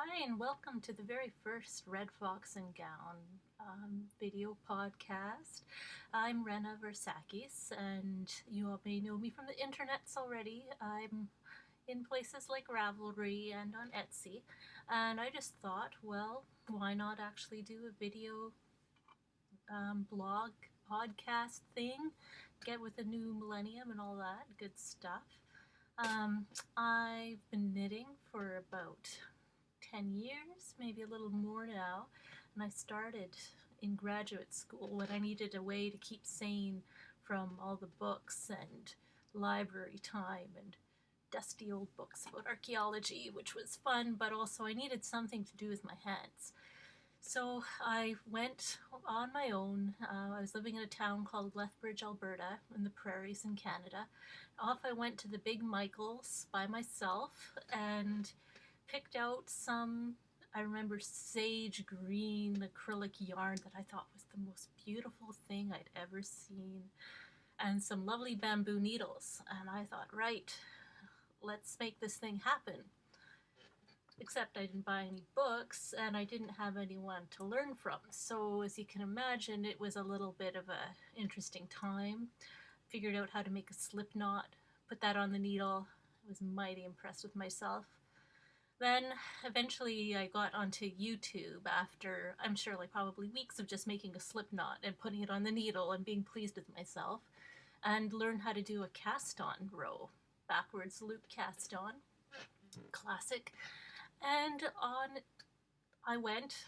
Hi, and welcome to the very first Red Fox and Gown video podcast. I'm Rena Versakis, and you all may know me from the internets already. I'm in places like Ravelry and on Etsy, and I just thought, well, why not actually do a video blog podcast thing? Get with the new millennium and all that good stuff. I've been knitting for about 10 years, maybe a little more now, and I started in graduate school when I needed a way to keep sane from all the books and library time and dusty old books about archaeology, which was fun, but also I needed something to do with my hands. So I went on my own. I was living in a town called Lethbridge, Alberta, in the prairies in Canada. Off I went to the Big Michaels by myself and picked out some, I remember, sage green acrylic yarn that I thought was the most beautiful thing I'd ever seen, and some lovely bamboo needles. And I thought, right, let's make this thing happen. Except I didn't buy any books and I didn't have anyone to learn from. So as you can imagine, it was a little bit of a interesting time. Figured out how to make a slip knot, put that on the needle. I was mighty impressed with myself. Then eventually I got onto YouTube after, I'm sure, like probably weeks of just making a slip knot and putting it on the needle and being pleased with myself, and learned how to do a cast on row, backwards loop cast on, classic. And on I went,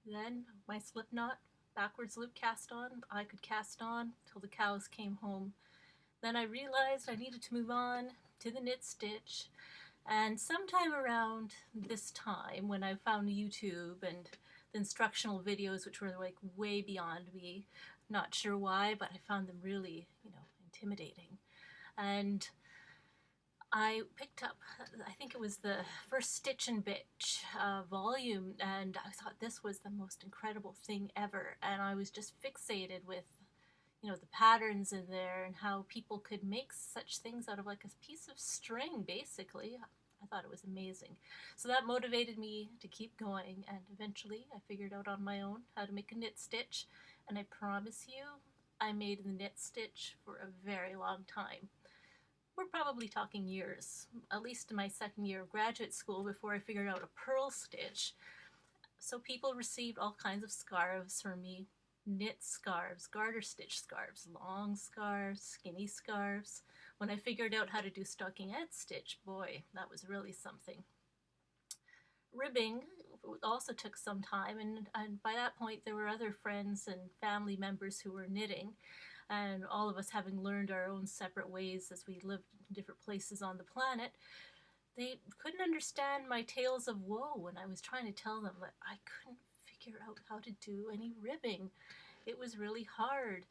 then my slip knot, backwards loop cast on, I could cast on till the cows came home. Then I realized I needed to move on to the knit stitch. And sometime around this time, when I found YouTube and the instructional videos, which were like way beyond me, not sure why, but I found them really, intimidating. And I picked up, I think it was the first Stitch and Bitch volume, and I thought this was the most incredible thing ever. And I was just fixated with, the patterns in there and how people could make such things out of like a piece of string, basically. I thought it was amazing. So that motivated me to keep going, and eventually I figured out on my own how to make a knit stitch, and I promise you, I made the knit stitch for a very long time. We're probably talking years, at least in my second year of graduate school, before I figured out a purl stitch. So people received all kinds of scarves from me. Knit scarves, garter stitch scarves, long scarves, skinny scarves. When I figured out how to do stockingette stitch, boy, that was really something. Ribbing also took some time, and by that point there were other friends and family members who were knitting, and all of us having learned our own separate ways as we lived in different places on the planet. They couldn't understand my tales of woe when I was trying to tell them that I couldn't figure out how to do any ribbing. It was really hard.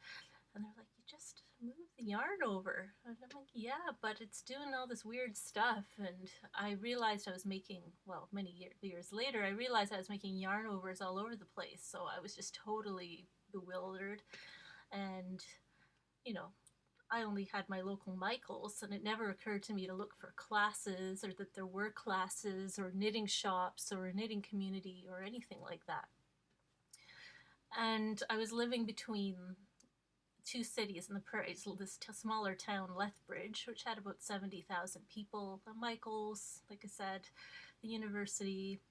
And they're like, you just move the yarn over. And I'm like, yeah, but it's doing all this weird stuff. And I realized I was making, well, many years later, I realized I was making yarn overs all over the place. So I was just totally bewildered. And, I only had my local Michaels, and it never occurred to me to look for classes, or that there were classes or knitting shops or a knitting community or anything like that. And I was living between two cities in the prairies, this smaller town, Lethbridge, which had about 70,000 people, the Michaels, like I said, the university,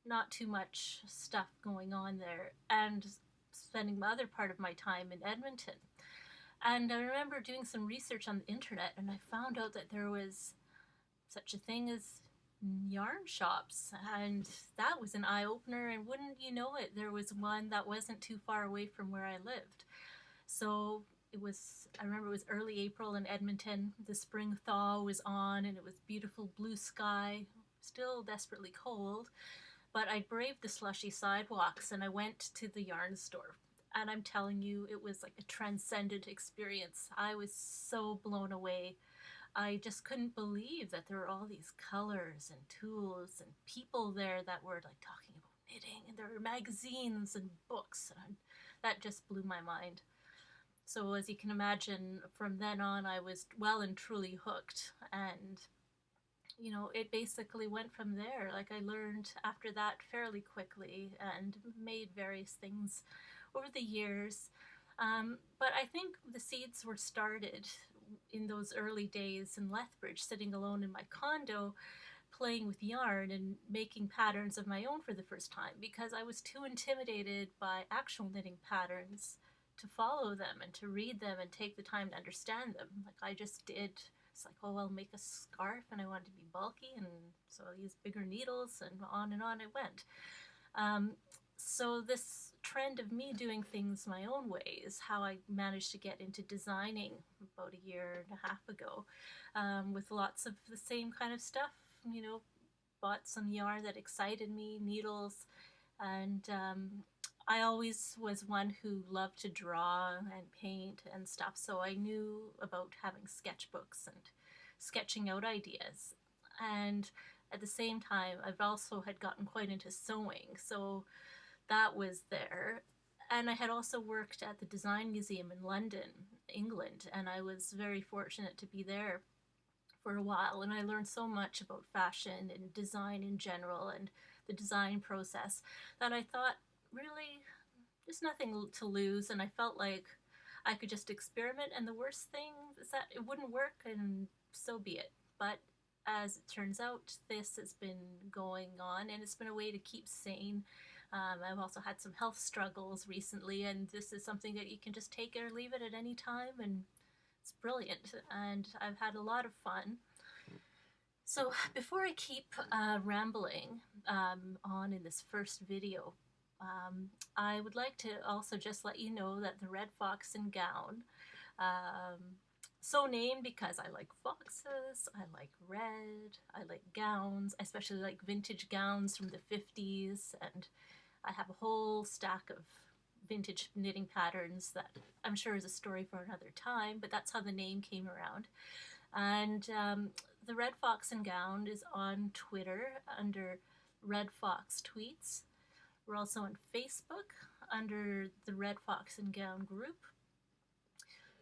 not too much stuff going on there, and spending the other part of my time in Edmonton. And I remember doing some research on the internet, and I found out that there was such a thing as yarn shops, and that was an eye-opener, and wouldn't you know it, there was one that wasn't too far away from where I lived. So I remember it was early April in Edmonton, the spring thaw was on, and it was beautiful blue sky, still desperately cold, but I braved the slushy sidewalks, and I went to the yarn store. And I'm telling you, it was like a transcendent experience. I was so blown away. I just couldn't believe that there were all these colors and tools and people there that were like talking about knitting, and there were magazines and books, and that just blew my mind. So as you can imagine, from then on I was well and truly hooked, and it basically went from there. Like, I learned after that fairly quickly and made various things over the years. But I think the seeds were started in those early days in Lethbridge, sitting alone in my condo, playing with yarn and making patterns of my own for the first time, because I was too intimidated by actual knitting patterns to follow them and to read them and take the time to understand them. Like, I just did. It's like, oh, I'll make a scarf, and I want it to be bulky, and so I'll use bigger needles, and on it went. So this trend of me doing things my own way is how I managed to get into designing about a year and a half ago, with lots of the same kind of stuff. Bought some yarn that excited me, needles, and I always was one who loved to draw and paint and stuff, so I knew about having sketchbooks and sketching out ideas. And at the same time, I've also had gotten quite into sewing, so that was there. And I had also worked at the Design Museum in London, England, and I was very fortunate to be there for a while, and I learned so much about fashion and design in general and the design process that I thought, really, there's nothing to lose, and I felt like I could just experiment, and the worst thing is that it wouldn't work, and so be it. But as it turns out, this has been going on, and it's been a way to keep sane. I've also had some health struggles recently, and this is something that you can just take it or leave it at any time, and it's brilliant, and I've had a lot of fun. So before I keep rambling on in this first video, I would like to also just let you know that the Red Fox and Gown, so named because I like foxes, I like red, I like gowns, I especially like vintage gowns from the 50s, and I have a whole stack of vintage knitting patterns that I'm sure is a story for another time, but that's how the name came around. And the Red Fox and Gown is on Twitter under Red Fox Tweets. We're also on Facebook under the Red Fox and Gown group.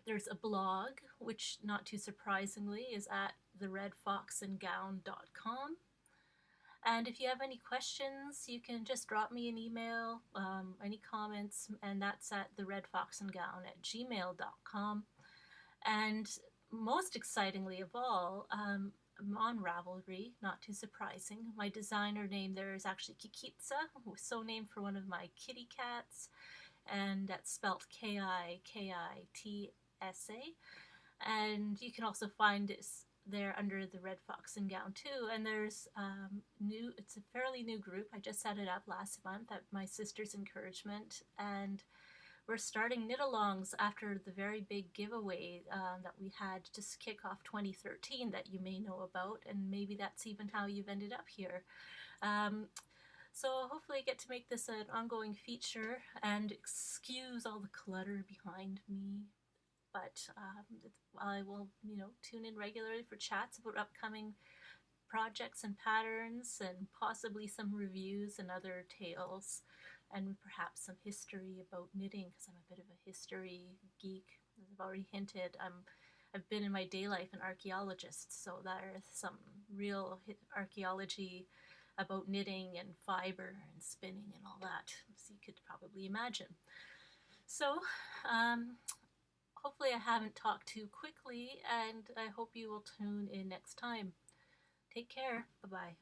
There's a blog, which not too surprisingly is at theredfoxandgown.com. And if you have any questions, you can just drop me an email, any comments, and that's at theredfoxandgown@gmail.com. And most excitingly of all, I'm on Ravelry, not too surprising. My designer name there is actually Kikitsa, so named for one of my kitty cats, and that's spelt Kikitsa. And you can also find it there under the Red Fox and Gown too. And there's it's a fairly new group. I just set it up last month at my sister's encouragement, and we're starting knit-alongs after the very big giveaway that we had to kick off 2013 that you may know about, and maybe that's even how you've ended up here. So hopefully I get to make this an ongoing feature, and excuse all the clutter behind me. But I will, tune in regularly for chats about upcoming projects and patterns, and possibly some reviews and other tales, and perhaps some history about knitting, because I'm a bit of a history geek. As I've already hinted, I've been in my day life an archaeologist, so there's some real archaeology about knitting and fiber and spinning and all that, as you could probably imagine. So, hopefully I haven't talked too quickly, and I hope you will tune in next time. Take care. Bye-bye.